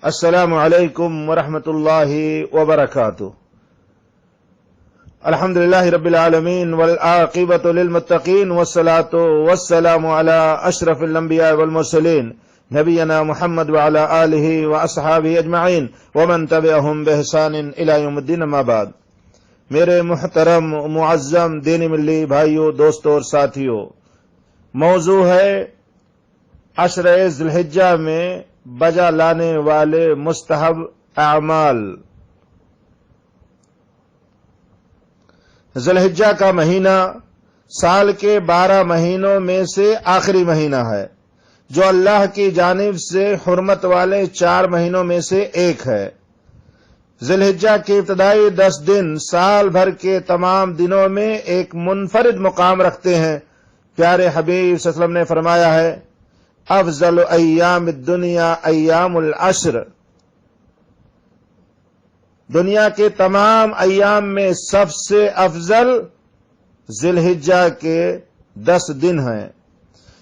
السلام علیکم ورحمۃ اللہ وبرکاتہ۔ الحمد للہ رب العالمین والعاقبۃ للمتقین والصلاۃ والسلام علی اشرف الانبیاء والمرسلین نبینا محمد وعلی آلہ واصحابہ اجمعین ومن تبعہم بإحسان الی یوم الدین، اما بعد۔ میرے محترم معظم دینی ملی بھائیوں، دوستوں اور ساتھیوں، موضوع ہے عشر ذی الحجہ میں بجا لانے والے مستحب اعمال۔ ذی الحجہ کا مہینہ سال کے 12 مہینوں میں سے آخری مہینہ ہے، جو اللہ کی جانب سے حرمت والے 4 مہینوں میں سے ایک ہے۔ ذی الحجہ کے ابتدائی 10 دن سال بھر کے تمام دنوں میں ایک منفرد مقام رکھتے ہیں۔ پیارے حبیب صلی اللہ علیہ وسلم نے فرمایا ہے، افضل ایام الدنیا ایام العشر، دنیا کے تمام ایام میں سب سے افضل ذی الحجہ کے 10 دن ہیں،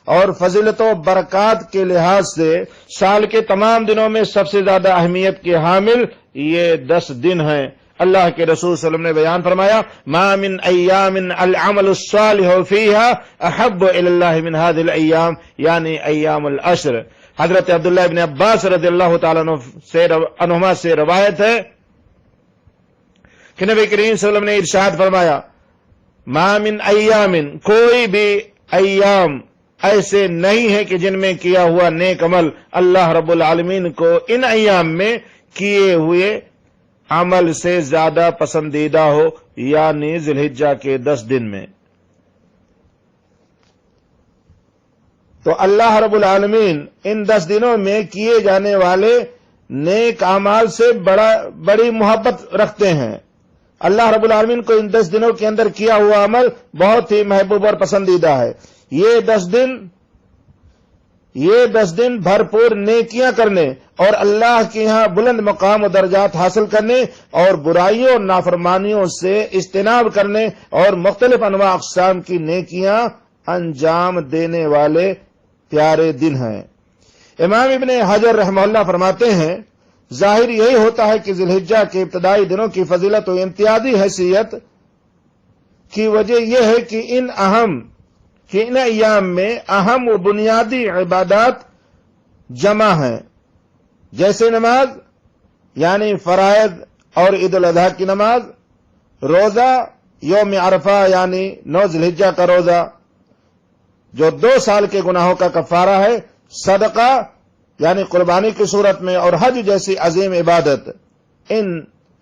اور فضیلت و برکات کے لحاظ سے سال کے تمام دنوں میں سب سے زیادہ اہمیت کے حامل یہ 10 دن ہیں۔ اللہ کے رسول صلی اللہ علیہ وسلم نے بیان فرمایا، ما من ایام العمل الصالح فیہا احب الی اللہ من هذه الایام، یعنی ایام العشر۔ حضرت عبداللہ ابن عباس رضی اللہ تعالیٰ عنہما سے روایت ہے کہ نبی کریم صلی اللہ علیہ وسلم نے ارشاد فرمایا، ما من ایام، کوئی بھی ایام ایسے نہیں ہے کہ جن میں کیا ہوا نیک عمل اللہ رب العالمین کو ان ایام میں کیے ہوئے عمل سے زیادہ پسندیدہ ہو، یعنی ذی الحجہ کے 10 دن میں۔ تو اللہ رب العالمین ان 10 دنوں میں کیے جانے والے نیک اعمال سے بڑی محبت رکھتے ہیں۔ اللہ رب العالمین کو ان 10 دنوں کے اندر کیا ہوا عمل بہت ہی محبوب اور پسندیدہ ہے۔ یہ 10 دن بھرپور نیکیاں کرنے اور اللہ کے یہاں بلند مقام و درجات حاصل کرنے اور برائیوں اور نافرمانیوں سے اجتناب کرنے اور مختلف انواع اقسام کی نیکیاں انجام دینے والے پیارے دن ہیں۔ امام ابن حجر رحمہ اللہ فرماتے ہیں، ظاہر یہی ہوتا ہے کہ ذی الحجہ کے ابتدائی دنوں کی فضیلت و امتیازی حیثیت کی وجہ یہ ہے کہ ان ایام میں اہم و بنیادی عبادات جمع ہیں، جیسے نماز یعنی فرائض اور عید الاضحیٰ کی نماز، روزہ یوم عرفہ یعنی 9 ذی الحجہ کا روزہ جو 2 سال کے گناہوں کا کفارہ ہے، صدقہ یعنی قربانی کی صورت میں، اور حج جیسی عظیم عبادت۔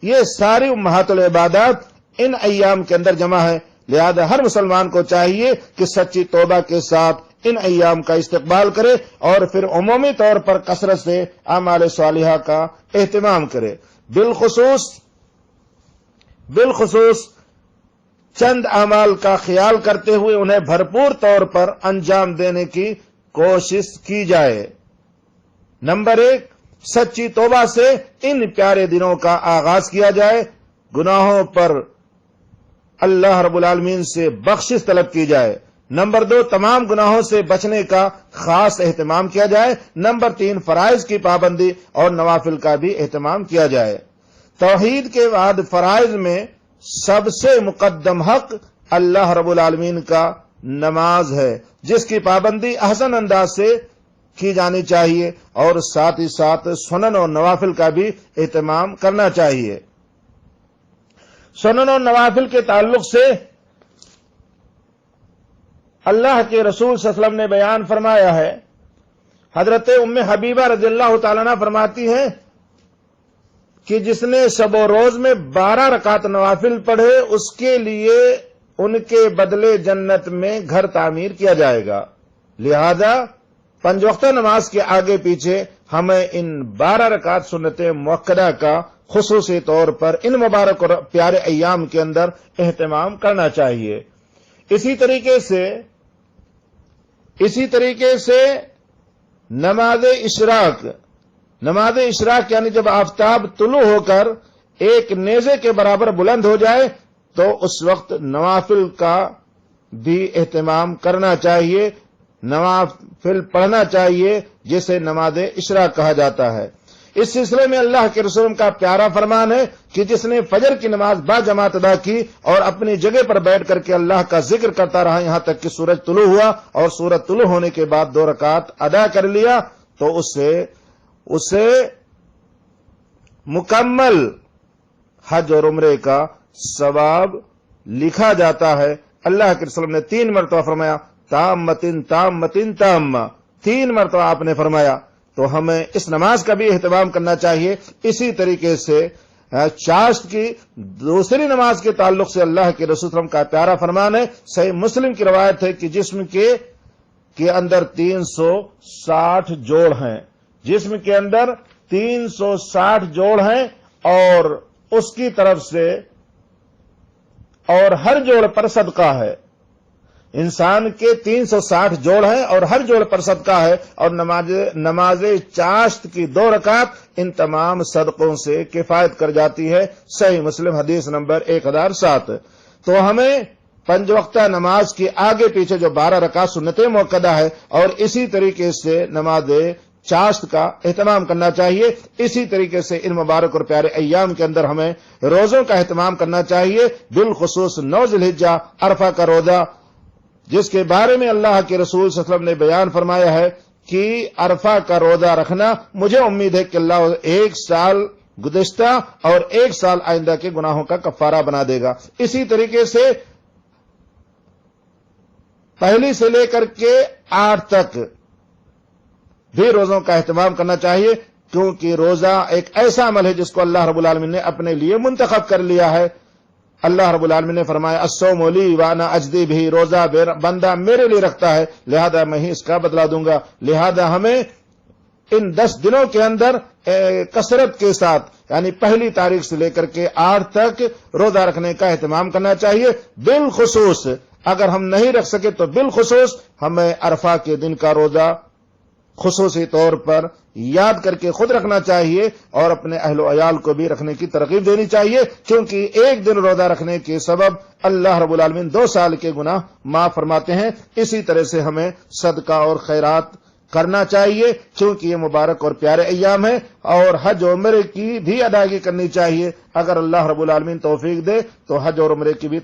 یہ ساری امہات العبادات ان ایام کے اندر جمع ہے، لہذا ہر مسلمان کو چاہیے کہ سچی توبہ کے ساتھ ان ایام کا استقبال کرے اور پھر عمومی طور پر کثرت سے اعمال صالحہ کا اہتمام کرے، بالخصوص چند اعمال کا خیال کرتے ہوئے انہیں بھرپور طور پر انجام دینے کی کوشش کی جائے۔ نمبر 1، سچی توبہ سے ان پیارے دنوں کا آغاز کیا جائے، گناہوں پر اللہ رب العالمین سے بخشش طلب کی جائے۔ نمبر 2، تمام گناہوں سے بچنے کا خاص اہتمام کیا جائے۔ نمبر 3، فرائض کی پابندی اور نوافل کا بھی اہتمام کیا جائے۔ توحید کے بعد فرائض میں سب سے مقدم حق اللہ رب العالمین کا نماز ہے، جس کی پابندی احسن انداز سے کی جانی چاہیے، اور ساتھ ہی ساتھ سنن اور نوافل کا بھی اہتمام کرنا چاہیے۔ سنن اور نوافل کے تعلق سے اللہ کے رسول صلی اللہ علیہ وسلم نے بیان فرمایا ہے، حضرت ام حبیبہ رضی اللہ تعالیٰ عنہ فرماتی ہیں کہ جس نے شب و روز میں 12 رکعت نوافل پڑھے، اس کے لیے ان کے بدلے جنت میں گھر تعمیر کیا جائے گا۔ لہذا 5 وقتہ نماز کے آگے پیچھے ہمیں ان 12 رکعت سنت مؤکدہ کا خصوصی طور پر ان مبارک اور پیارے ایام کے اندر اہتمام کرنا چاہیے۔ اسی طریقے سے نماز اشراق یعنی جب آفتاب طلوع ہو کر ایک نیزے کے برابر بلند ہو جائے تو اس وقت نوافل کا بھی اہتمام کرنا چاہیے، نوافل پڑھنا چاہیے، جسے نماز اشراق کہا جاتا ہے۔ اس سلسلے میں اللہ کے رسول کا پیارا فرمان ہے کہ جس نے فجر کی نماز با جماعت ادا کی اور اپنی جگہ پر بیٹھ کر کے اللہ کا ذکر کرتا رہا یہاں تک کہ سورج طلوع ہوا اور سورج طلوع ہونے کے بعد 2 رکعت ادا کر لیا تو اسے مکمل حج اور عمرے کا ثواب لکھا جاتا ہے۔ اللہ کے رسول نے 3 مرتبہ فرمایا تامتن تامتن تامہ، 3 مرتبہ آپ نے فرمایا۔ تو ہمیں اس نماز کا بھی اہتمام کرنا چاہیے۔ اسی طریقے سے چاشت کی دوسری نماز کے تعلق سے اللہ کے رسول صلی اللہ علیہ وسلم کا پیارا فرمان ہے، صحیح مسلم کی روایت ہے کہ جسم کے اندر 360 جوڑ ہیں، جسم کے اندر 360 جوڑ ہیں اور اس کی طرف سے اور ہر جوڑ پر صدقہ ہے۔ انسان کے 360 جوڑ ہیں اور ہر جوڑ پر صدقہ ہے، اور نماز چاشت کی 2 رکعت ان تمام صدقوں سے کفایت کر جاتی ہے۔ صحیح مسلم حدیث نمبر 1007۔ تو ہمیں 5 وقتہ نماز کی آگے پیچھے جو 12 رکعت سنت موقدہ ہے اور اسی طریقے سے نماز چاشت کا اہتمام کرنا چاہیے۔ اسی طریقے سے ان مبارک اور پیارے ایام کے اندر ہمیں روزوں کا اہتمام کرنا چاہیے، بالخصوص 9 ذی الحجہ عرفہ کا روزہ، جس کے بارے میں اللہ کے رسول صلی اللہ علیہ وسلم نے بیان فرمایا ہے کہ عرفہ کا روزہ رکھنا مجھے امید ہے کہ اللہ 1 سال گزشتہ اور 1 سال آئندہ کے گناہوں کا کفارہ بنا دے گا۔ اسی طریقے سے 1 سے لے کر کے 8 تک بھی روزوں کا اہتمام کرنا چاہیے، کیونکہ روزہ ایک ایسا عمل ہے جس کو اللہ رب العالمین نے اپنے لیے منتخب کر لیا ہے۔ اللہ رب العالمین نے فرمایا الصوم لی وانا اجزی بہ، روزہ بندہ میرے لیے رکھتا ہے لہذا میں ہی اس کا بدلہ دوں گا۔ لہذا ہمیں ان 10 دنوں کے اندر کثرت کے ساتھ یعنی 1 تاریخ سے لے کر کے 8 تک روزہ رکھنے کا اہتمام کرنا چاہیے۔ بالخصوص اگر ہم نہیں رکھ سکے تو بالخصوص ہمیں عرفہ کے دن کا روزہ خصوصی طور پر یاد کر کے خود رکھنا چاہیے اور اپنے اہل و عیال کو بھی رکھنے کی ترغیب دینی چاہیے، کیونکہ 1 دن روزہ رکھنے کے سبب اللہ رب العالمین 2 سال کے گناہ معاف فرماتے ہیں۔ اسی طرح سے ہمیں صدقہ اور خیرات کرنا چاہیے، کیونکہ یہ مبارک اور پیارے ایام ہیں، اور حج و عمرے کی بھی ادائیگی کرنی چاہیے۔ اگر اللہ رب العالمین توفیق دے تو حج اور عمرے کی بھی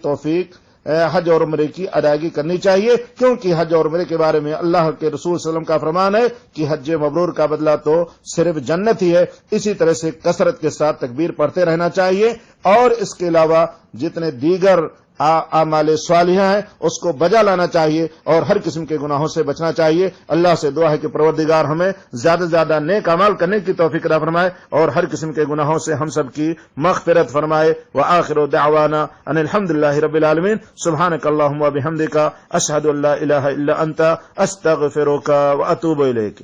حج اور عمرے کی ادائیگی کرنی چاہیے، کیونکہ حج اور عمرے کے بارے میں اللہ کے رسول صلی اللہ علیہ وسلم کا فرمان ہے کہ حج مبرور کا بدلہ تو صرف جنت ہی ہے۔ اسی طرح سے کثرت کے ساتھ تکبیر پڑھتے رہنا چاہیے، اور اس کے علاوہ جتنے دیگر اعمال صالحہ ہیں اس کو بجا لانا چاہیے اور ہر قسم کے گناہوں سے بچنا چاہیے۔ اللہ سے دعا ہے کہ پروردگار ہمیں زیادہ سے زیادہ نیک اعمال کرنے کی توفیق عطا فرمائے اور ہر قسم کے گناہوں سے ہم سب کی مغفرت فرمائے۔ وآخر دعوانا ان الحمدللہ رب العالمین، سبحانک اللہم وبحمدک، اشہد ان لا الہ الا انت، استغفرک واتوب الیک۔